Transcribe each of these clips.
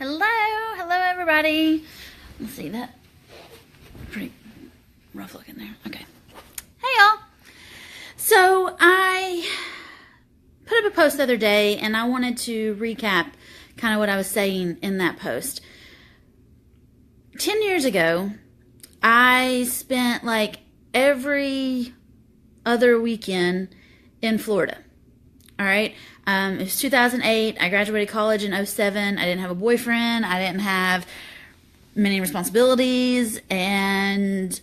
Hello everybody. Let's see, that pretty rough looking there. Okay. Hey y'all. So I put up a post the other day and I wanted to recap kind of what I was saying in that post. 10 years ago, I spent like every other weekend in Florida. All right. It was 2008. I graduated college in 2007. I didn't have a boyfriend. I didn't have many responsibilities. And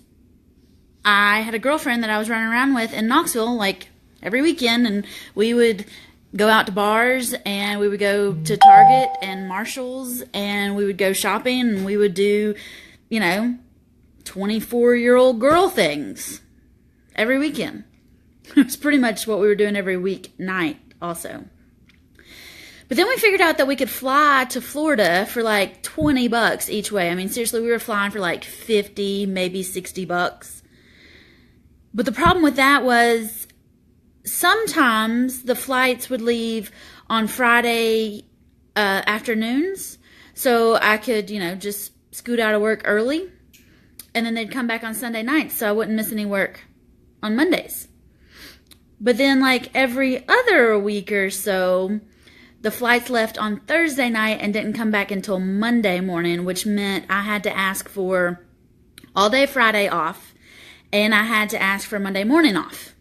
I had a girlfriend that I was running around with in Knoxville like every weekend. And we would go out to bars and we would go to Target and Marshall's and we would go shopping and we would do, 24-year-old girl things every weekend. It's pretty much what we were doing every weeknight also. But then we figured out that we could fly to Florida for like $20 each way. I mean, seriously, we were flying for like 50, maybe $60. But the problem with that was sometimes the flights would leave on Friday afternoons. So I could, just scoot out of work early. And then they'd come back on Sunday nights so I wouldn't miss any work on Mondays. But then like every other week or so, the flights left on Thursday night and didn't come back until Monday morning, which meant I had to ask for all day Friday off and I had to ask for Monday morning off.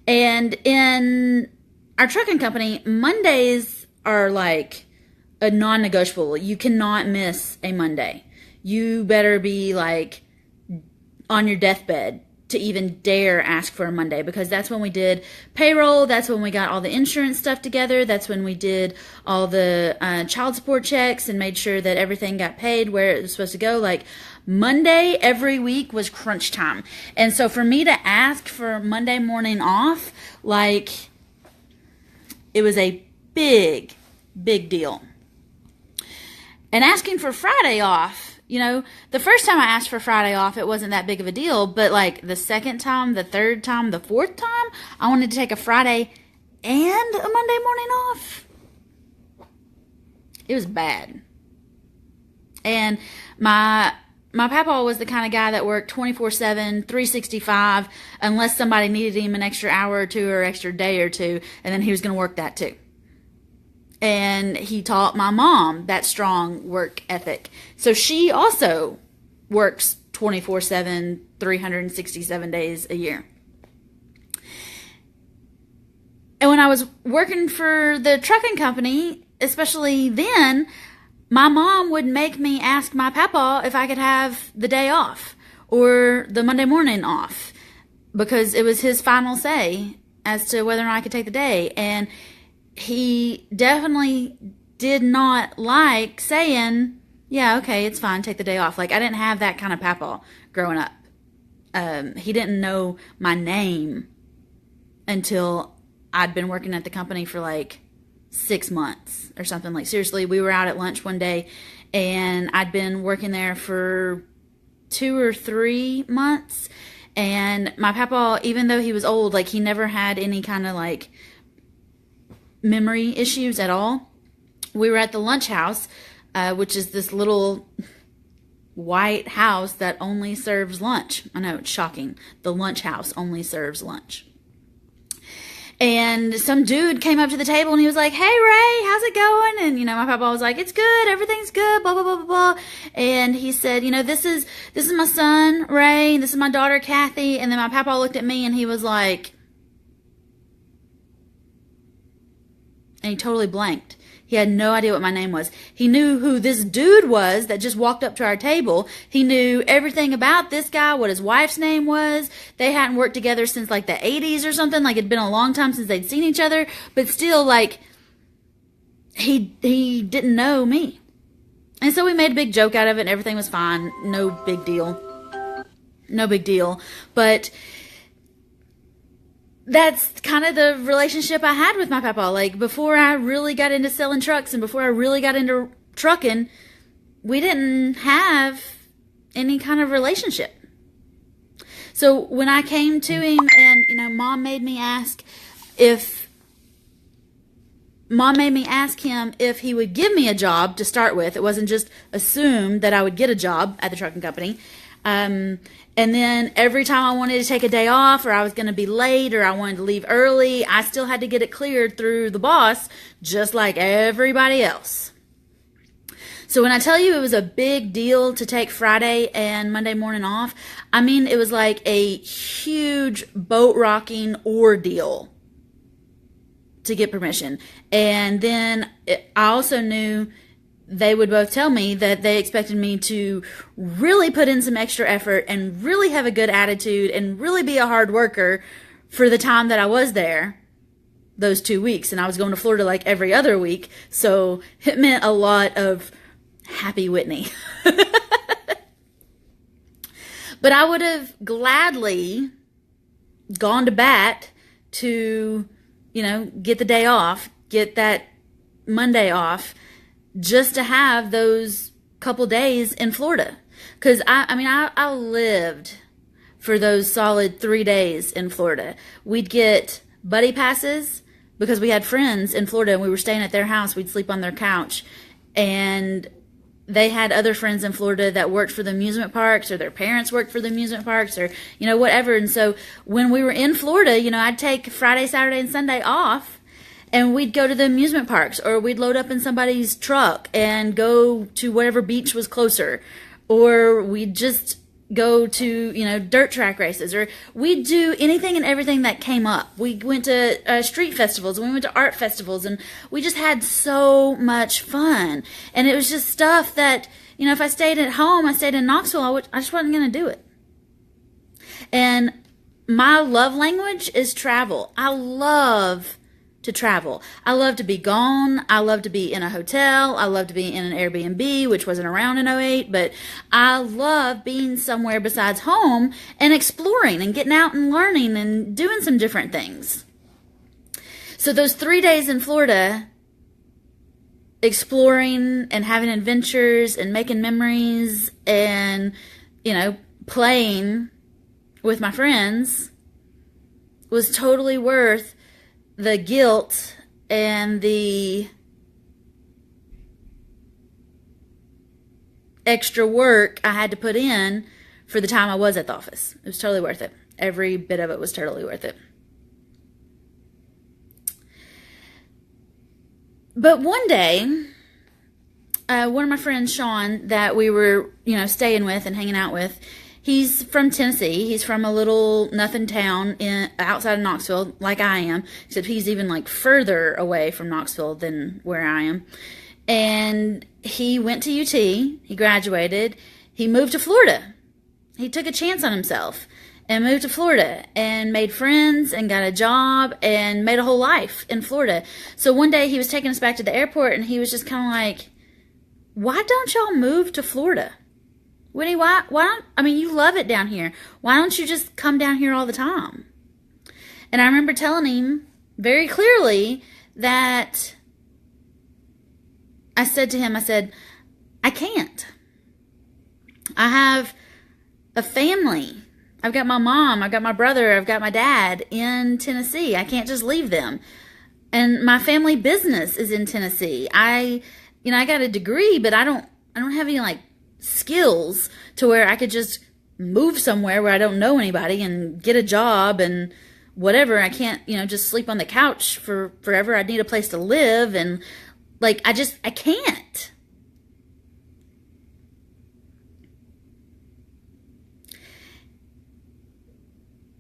And in our trucking company, Mondays are like a non-negotiable. You cannot miss a Monday. You better be like on your deathbed to even dare ask for a Monday, because that's when we did payroll. That's when we got all the insurance stuff together. That's when we did all the child support checks and made sure that everything got paid where it was supposed to go. Like Monday every week was crunch time. And so for me to ask for Monday morning off, like it was a big, big deal. And asking for Friday off, the first time I asked for Friday off, it wasn't that big of a deal. But like the second time, the third time, the fourth time, I wanted to take a Friday and a Monday morning off. It was bad. And my papa was the kind of guy that worked 24/7, 365, unless somebody needed him an extra hour or two or extra day or two, and then he was going to work that too. And he taught my mom that strong work ethic. So she also works 24/7, 367 days a year. And when I was working for the trucking company, especially then, my mom would make me ask my papa if I could have the day off or the Monday morning off, because it was his final say as to whether or not I could take the day. And he definitely did not like saying, yeah, okay, it's fine, take the day off. Like, I didn't have that kind of papa growing up. He didn't know my name until I'd been working at the company for like 6 months or something. Like, seriously, we were out at lunch one day and I'd been working there for 2 or 3 months. And my papa, even though he was old, like, he never had any kind of like memory issues at all. We were at the lunch house, which is this little white house that only serves lunch. I know, it's shocking. The lunch house only serves lunch. And some dude came up to the table and he was like, "Hey Ray, how's it going?" And my papa was like, "It's good, everything's good, blah blah blah blah blah." And he said, this is my son Ray, this is my daughter Kathy. And then my papa looked at me and he was like, and he totally blanked. He had no idea what my name was. He knew who this dude was that just walked up to our table. He knew everything about this guy, what his wife's name was. They hadn't worked together since like the 80s or something. Like, it'd been a long time since they'd seen each other. But still, like, he didn't know me. And so we made a big joke out of it and everything was fine. No big deal. No big deal. But that's kind of the relationship I had with my papa. Like, before I really got into selling trucks and before I really got into trucking, we didn't have any kind of relationship. So when I came to him and, Mom made me ask if Mom made me ask him if he would give me a job to start with. It wasn't just assumed that I would get a job at the trucking company. And then every time I wanted to take a day off, or I was going to be late, or I wanted to leave early, I still had to get it cleared through the boss, just like everybody else. So when I tell you it was a big deal to take Friday and Monday morning off, I mean it was like a huge boat rocking ordeal to get permission. And then I also knew they would both tell me that they expected me to really put in some extra effort and really have a good attitude and really be a hard worker for the time that I was there, those 2 weeks. And I was going to Florida like every other week. So it meant a lot of happy Whitney. But I would have gladly gone to bat to, get the day off, get that Monday off, just to have those couple days in Florida. Because I lived for those solid 3 days in Florida. We'd get buddy passes because we had friends in Florida and we were staying at their house. We'd sleep on their couch. And they had other friends in Florida that worked for the amusement parks, or their parents worked for the amusement parks, or, whatever. And so when we were in Florida, I'd take Friday, Saturday, and Sunday off. And we'd go to the amusement parks, or we'd load up in somebody's truck and go to whatever beach was closer. Or we'd just go to, dirt track races, or we'd do anything and everything that came up. We went to street festivals, and we went to art festivals, and we just had so much fun. And it was just stuff that, if I stayed at home, I stayed in Knoxville, I just wasn't going to do it. And my love language is travel. I love to travel. I love to be gone. I love to be in a hotel. I love to be in an Airbnb, which wasn't around in '08, but I love being somewhere besides home and exploring and getting out and learning and doing some different things. So those 3 days in Florida, exploring and having adventures and making memories and, playing with my friends was totally worth the guilt and the extra work I had to put in for the time I was at the office. It was totally worth it. Every bit of it was totally worth it. But one day, one of my friends, Sean, that we were, staying with and hanging out with, he's from Tennessee. He's from a little nothing town outside of Knoxville, like I am, except he's even like further away from Knoxville than where I am. And he went to UT. He graduated. He moved to Florida. He took a chance on himself and moved to Florida and made friends and got a job and made a whole life in Florida. So one day he was taking us back to the airport, and he was just kind of like, why don't y'all move to Florida? Whitney, why don't, you love it down here. Why don't you just come down here all the time? And I remember telling him very clearly that I said to him, I can't. I have a family. I've got my mom, I've got my brother, I've got my dad in Tennessee. I can't just leave them. And my family business is in Tennessee. I got a degree, but I don't have any skills to where I could just move somewhere where I don't know anybody and get a job and whatever. I can't, just sleep on the couch for forever. I need a place to live, and I can't.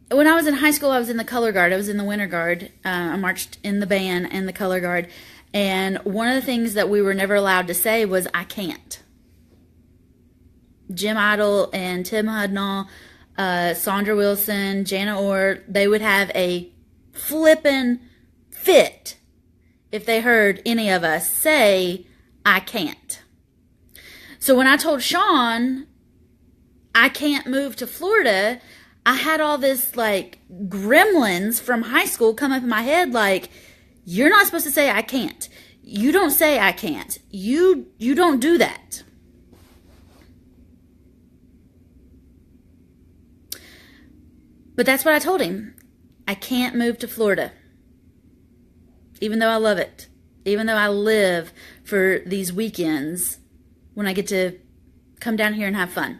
When I was in high school, I was in the color guard. I was in the winter guard. I marched in the band and the color guard. And one of the things that we were never allowed to say was, I can't. Jim Idle and Tim Hudnall, Sandra Wilson, Jana Orr, they would have a flippin' fit if they heard any of us say, I can't. So when I told Sean I can't move to Florida, I had all this gremlins from high school come up in my head you're not supposed to say I can't. You don't say I can't. You don't do that. But that's what I told him. I can't move to Florida. Even though I love it. even though I live for these weekends when I get to come down here and have fun.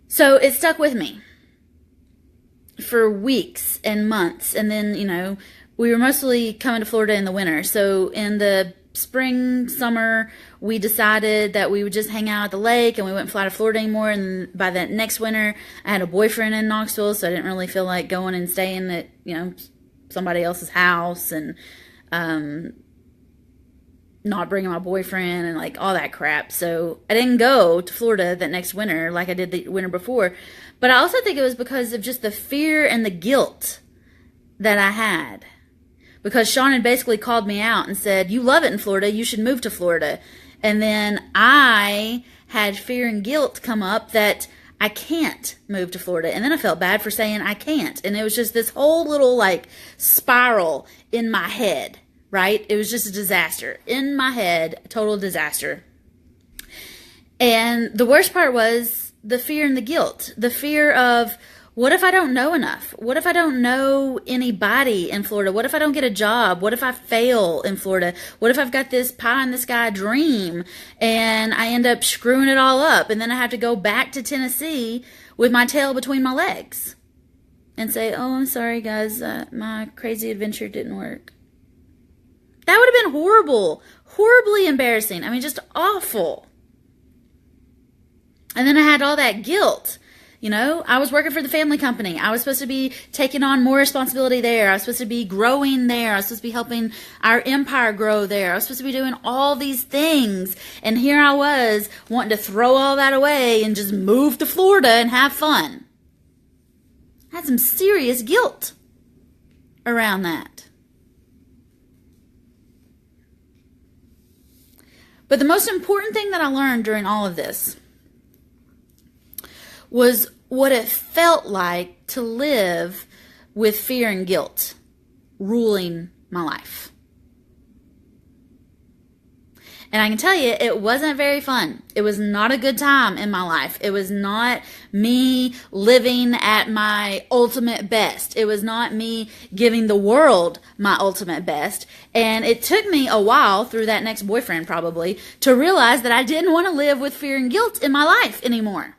So it stuck with me for weeks and months. And then, we were mostly coming to Florida in the winter. So in the spring, summer, we decided that we would just hang out at the lake, and we wouldn't fly to Florida anymore. And by that next winter, I had a boyfriend in Knoxville, so I didn't really feel like going and staying at, somebody else's house, and not bringing my boyfriend and like all that crap. So I didn't go to Florida that next winter like I did the winter before. But I also think it was because of just the fear and the guilt that I had. Because Sean had basically called me out and said, you love it in Florida, you should move to Florida. And then I had fear and guilt come up that I can't move to Florida. And then I felt bad for saying I can't. And it was just this whole little like spiral in my head, right? It was just a disaster. In my head, a total disaster. And the worst part was the fear and the guilt. The fear of, what if I don't know enough? What if I don't know anybody in Florida? What if I don't get a job? What if I fail in Florida? What if I've got this pie in the sky dream and I end up screwing it all up, and then I have to go back to Tennessee with my tail between my legs and say, oh, I'm sorry guys, my crazy adventure didn't work. That would have been horrible, horribly embarrassing. I mean, just awful. And then I had all that guilt. I was working for the family company. I was supposed to be taking on more responsibility there. I was supposed to be growing there. I was supposed to be helping our empire grow there. I was supposed to be doing all these things. And here I was wanting to throw all that away and just move to Florida and have fun. I had some serious guilt around that. But the most important thing that I learned during all of this was what it felt like to live with fear and guilt ruling my life. And I can tell you, it wasn't very fun. It was not a good time in my life. It was not me living at my ultimate best. It was not me giving the world my ultimate best. And it took me a while, through that next boyfriend probably, to realize that I didn't want to live with fear and guilt in my life anymore.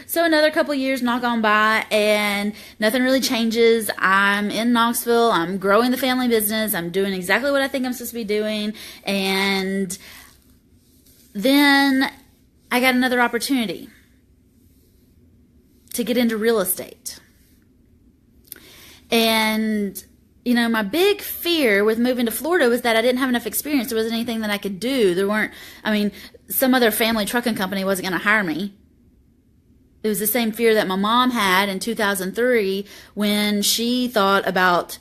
So another couple years knock on by and nothing really changes. I'm in Knoxville. I'm growing the family business. I'm doing exactly what I think I'm supposed to be doing. And then I got another opportunity to get into real estate. And, my big fear with moving to Florida was that I didn't have enough experience. There wasn't anything that I could do. Some other family trucking company wasn't going to hire me. It was the same fear that my mom had in 2003 when she thought about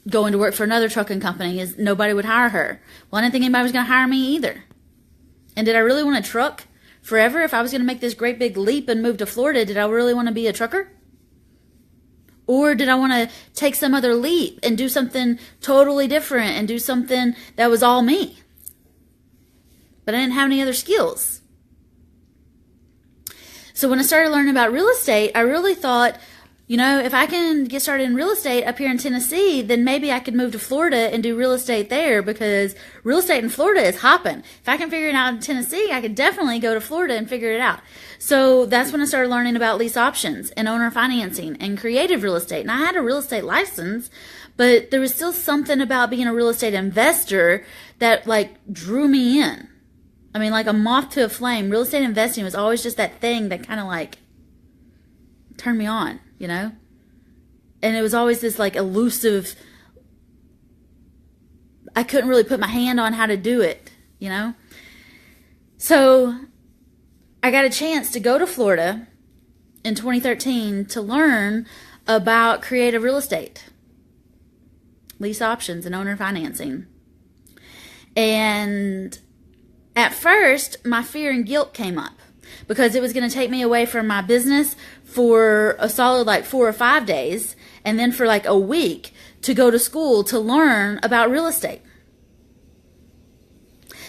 going to work for another trucking company, is nobody would hire her. Well, I didn't think anybody was going to hire me either. And did I really want to truck forever? If I was going to make this great big leap and move to Florida, did I really want to be a trucker? Or did I want to take some other leap and do something totally different and do something that was all me? But I didn't have any other skills. So when I started learning about real estate, I really thought, if I can get started in real estate up here in Tennessee, then maybe I could move to Florida and do real estate there, because real estate in Florida is hopping. If I can figure it out in Tennessee, I could definitely go to Florida and figure it out. So that's when I started learning about lease options and owner financing and creative real estate. And I had a real estate license, but there was still something about being a real estate investor that drew me in. Like a moth to a flame. Real estate investing was always just that thing that kind of turned me on, And it was always this elusive, I couldn't really put my hand on how to do it, So I got a chance to go to Florida in 2013 to learn about creative real estate, lease options, and owner financing. And at first, my fear and guilt came up because it was going to take me away from my business for a solid 4 or 5 days, and then for a week to go to school to learn about real estate.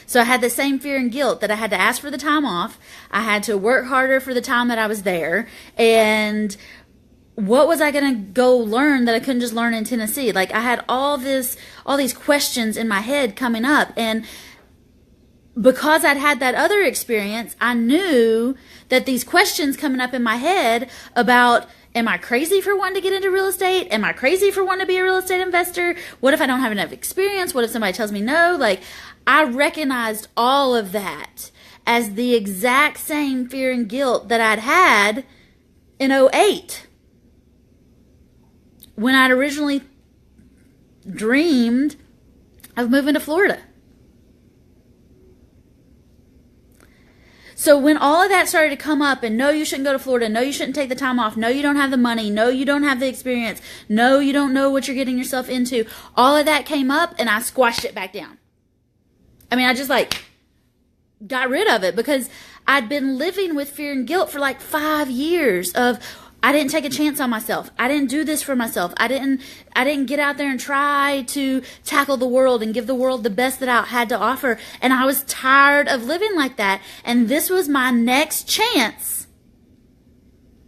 So I had the same fear and guilt that I had to ask for the time off. I had to work harder for the time that I was there. And what was I going to go learn that I couldn't just learn in Tennessee? Like, I had all these questions in my head coming up. And because I'd had that other experience, I knew that these questions coming up in my head about, am I crazy for wanting to get into real estate? Am I crazy for wanting to be a real estate investor? What if I don't have enough experience? What if somebody tells me no? Like, I recognized all of that as the exact same fear and guilt that I'd had in '08. When I'd originally dreamed of moving to Florida. So when all of that started to come up, and no, you shouldn't go to Florida, no, you shouldn't take the time off, no, you don't have the money, no, you don't have the experience, no, you don't know what you're getting yourself into, all of that came up, and I squashed it back down. I mean, I just got rid of it, because I'd been living with fear and guilt for 5 years of, I didn't take a chance on myself. I didn't do this for myself. I didn't get out there and try to tackle the world and give the world the best that I had to offer. And I was tired of living like that. And this was my next chance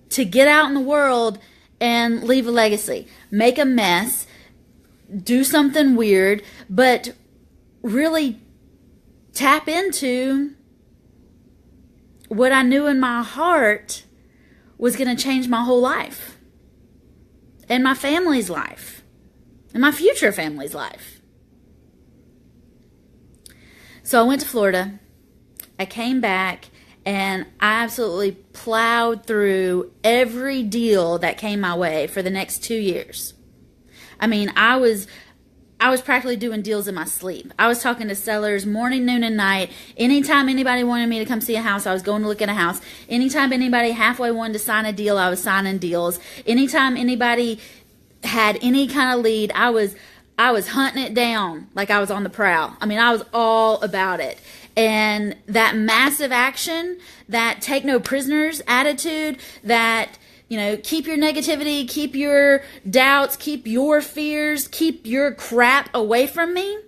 to get out in the world and leave a legacy, make a mess, do something weird, but really tap into what I knew in my heart was going to change my whole life and my family's life and my future family's life. So I went to Florida. I came back and I absolutely plowed through every deal that came my way for the next 2 years. I mean, I was practically doing deals in my sleep. I was talking to sellers morning, noon, and night. Anytime anybody wanted me to come see a house, I was going to look at a house. Anytime anybody halfway wanted to sign a deal, I was signing deals. Anytime anybody had any kind of lead, I was hunting it down like I was on the prowl. I mean, I was all about it. And that massive action, that take no prisoners attitude, that keep your negativity, keep your doubts, keep your fears, keep your crap away from me.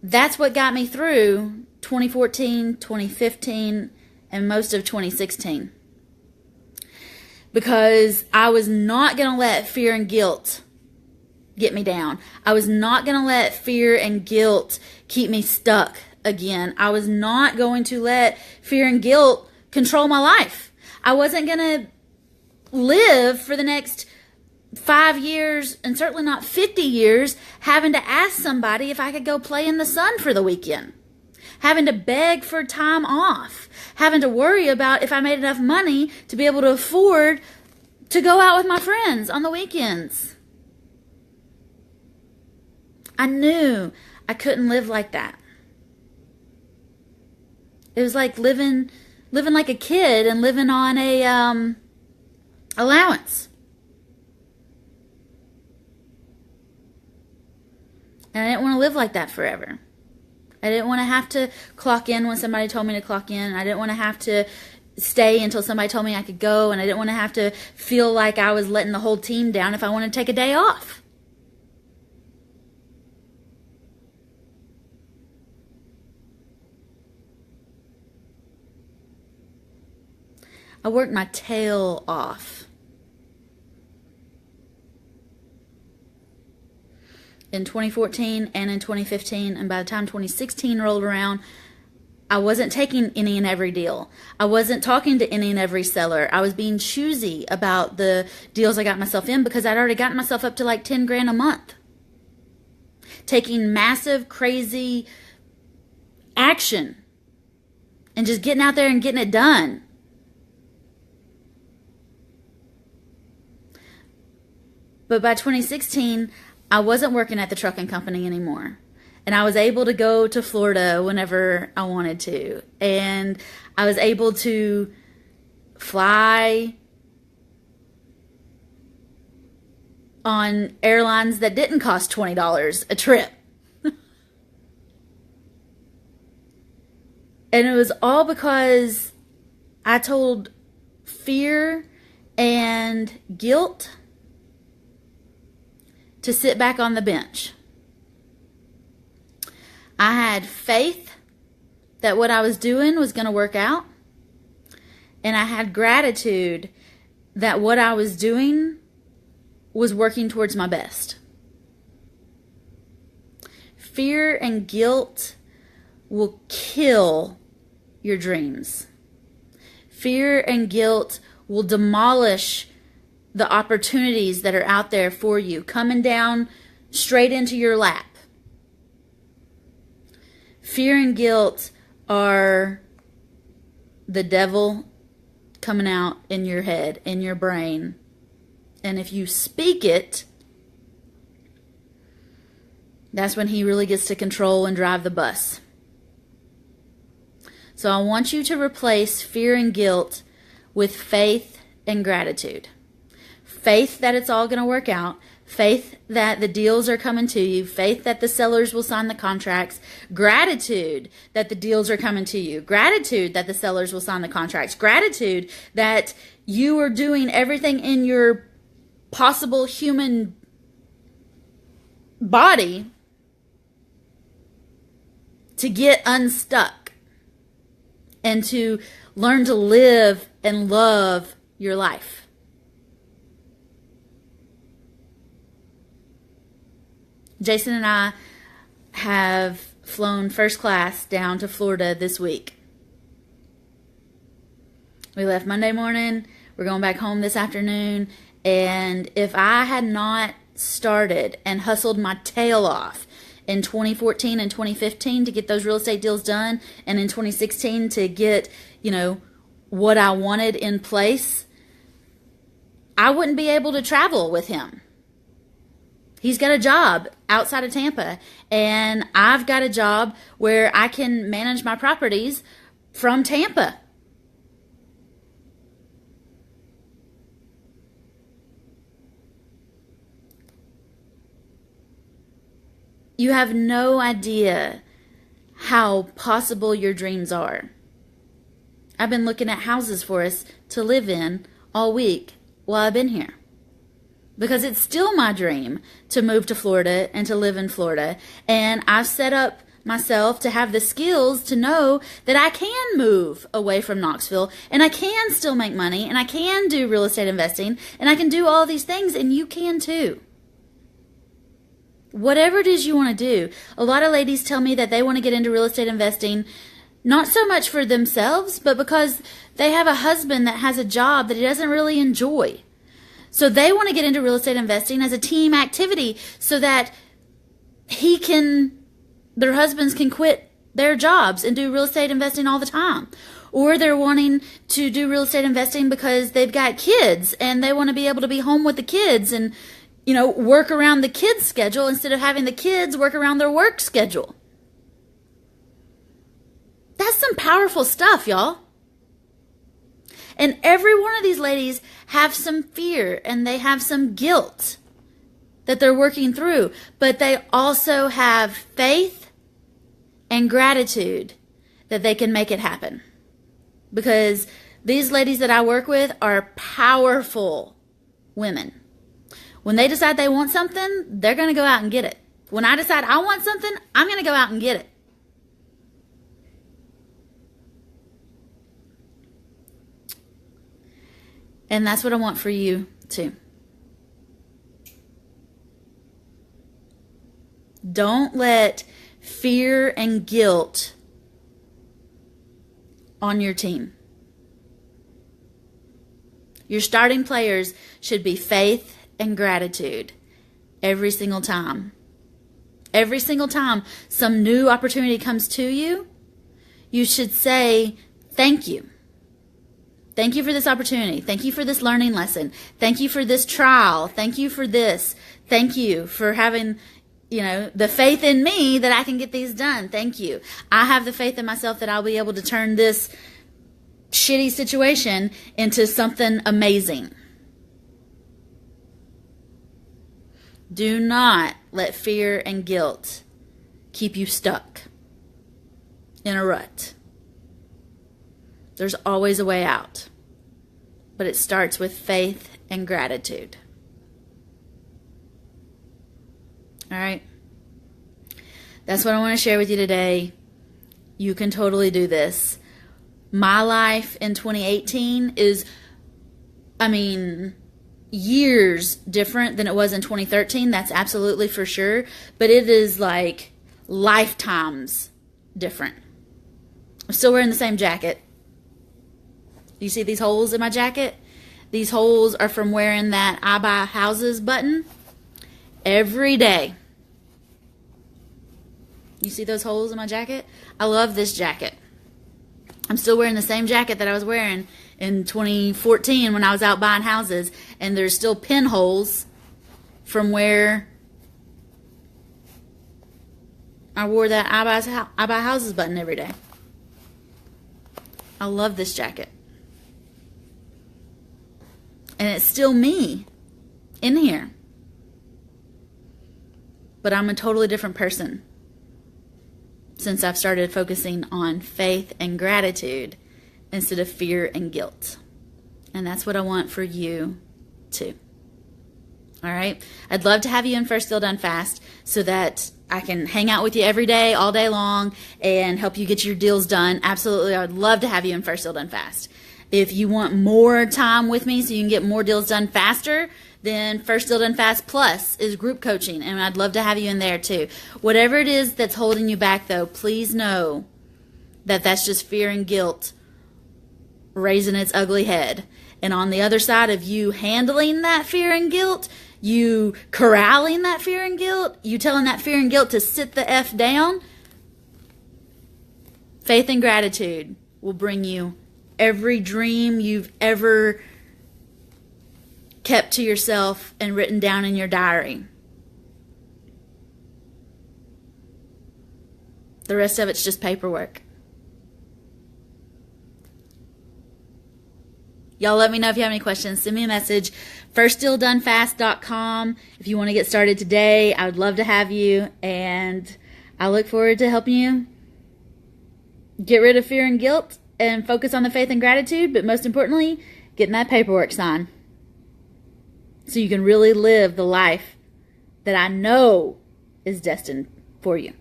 That's what got me through 2014, 2015, and most of 2016. Because I was not going to let fear and guilt get me down. I was not going to let fear and guilt keep me stuck again. I was not going to let fear and guilt control my life. I wasn't going to live for the next 5 years, and certainly not 50 years, having to ask somebody if I could go play in the sun for the weekend, having to beg for time off, having to worry about if I made enough money to be able to afford to go out with my friends on the weekends. I knew I couldn't live like that. It was like living like a kid and living on a allowance. And I didn't want to live like that forever. I didn't want to have to clock in when somebody told me to clock in. I didn't want to have to stay until somebody told me I could go. And I didn't want to have to feel like I was letting the whole team down if I wanted to take a day off. I worked my tail off in 2014 and in 2015, and by the time 2016 rolled around, I wasn't taking any and every deal. I wasn't talking to any and every seller. I was being choosy about the deals I got myself in because I'd already gotten myself up to like 10 grand a month. Taking massive, crazy action and just getting out there and getting it done. But by 2016, I wasn't working at the trucking company anymore. And I was able to go to Florida whenever I wanted to. And I was able to fly on airlines that didn't cost $20 a trip. And it was all because I told fear and guilt to sit back on the bench. I had faith that what I was doing was going to work out. And I had gratitude that what I was doing was working towards my best. Fear and guilt will kill your dreams. Fear and guilt will demolish the opportunities that are out there for you, coming down straight into your lap. Fear and guilt are the devil coming out in your head, in your brain. And if you speak it, that's when he really gets to control and drive the bus. So I want you to replace fear and guilt with faith and gratitude. Faith that it's all going to work out. Faith that the deals are coming to you. Faith that the sellers will sign the contracts. Gratitude that the deals are coming to you. Gratitude that the sellers will sign the contracts. Gratitude that you are doing everything in your possible human body to get unstuck and to learn to live and love your life. Jason and I have flown first class down to Florida this week. We left Monday morning. We're going back home this afternoon. And if I had not started and hustled my tail off in 2014 and 2015 to get those real estate deals done, and in 2016 to get, what I wanted in place, I wouldn't be able to travel with him. He's got a job outside of Tampa, and I've got a job where I can manage my properties from Tampa. You have no idea how possible your dreams are. I've been looking at houses for us to live in all week while I've been here. Because it's still my dream to move to Florida and to live in Florida. And I've set up myself to have the skills to know that I can move away from Knoxville and I can still make money and I can do real estate investing and I can do all these things, and you can too. Whatever it is you want to do. A lot of ladies tell me that they want to get into real estate investing not so much for themselves, but because they have a husband that has a job that he doesn't really enjoy. So they want to get into real estate investing as a team activity so that their husbands can quit their jobs and do real estate investing all the time. Or they're wanting to do real estate investing because they've got kids and they want to be able to be home with the kids and, work around the kids' schedule instead of having the kids work around their work schedule. That's some powerful stuff, y'all. And every one of these ladies have some fear and they have some guilt that they're working through. But they also have faith and gratitude that they can make it happen. Because these ladies that I work with are powerful women. When they decide they want something, they're going to go out and get it. When I decide I want something, I'm going to go out and get it. And that's what I want for you too. Don't let fear and guilt on your team. Your starting players should be faith and gratitude every single time. Every single time some new opportunity comes to you, you should say, thank you. Thank you for this opportunity. Thank you for this learning lesson. Thank you for this trial. Thank you for this. Thank you for having, the faith in me that I can get these done. Thank you. I have the faith in myself that I'll be able to turn this shitty situation into something amazing. Do not let fear and guilt keep you stuck in a rut. There's always a way out, but it starts with faith and gratitude. All right? That's what I want to share with you today. You can totally do this. My life in 2018 is I mean, years different than it was in 2013. That's absolutely for sure. But it is like lifetimes different. I'm still wearing the same jacket. You see these holes in my jacket? These holes are from wearing that I buy houses button every day. You see those holes in my jacket? I love this jacket. I'm still wearing the same jacket that I was wearing in 2014 when I was out buying houses, and there's still pinholes from where I wore that I buy houses button every day. I love this jacket. And it's still me in here. But I'm a totally different person since I've started focusing on faith and gratitude instead of fear and guilt. And that's what I want for you too. All right? I'd love to have you in First Deal Done Fast so that I can hang out with you every day, all day long, and help you get your deals done. Absolutely, I would love to have you in First Deal Done Fast. If you want more time with me so you can get more deals done faster, then First Deal Done Fast Plus is group coaching, and I'd love to have you in there too. Whatever it is that's holding you back, though, please know that that's just fear and guilt raising its ugly head. And on the other side of you handling that fear and guilt, you corralling that fear and guilt, you telling that fear and guilt to sit the F down, faith and gratitude will bring you every dream you've ever kept to yourself and written down in your diary. The rest of it's just paperwork. Y'all let me know if you have any questions. Send me a message. firstdealdonefast.com. If you want to get started today, I would love to have you. And I look forward to helping you get rid of fear and guilt and focus on the faith and gratitude. But most importantly, getting that paperwork signed so you can really live the life that I know is destined for you.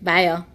Bye, y'all.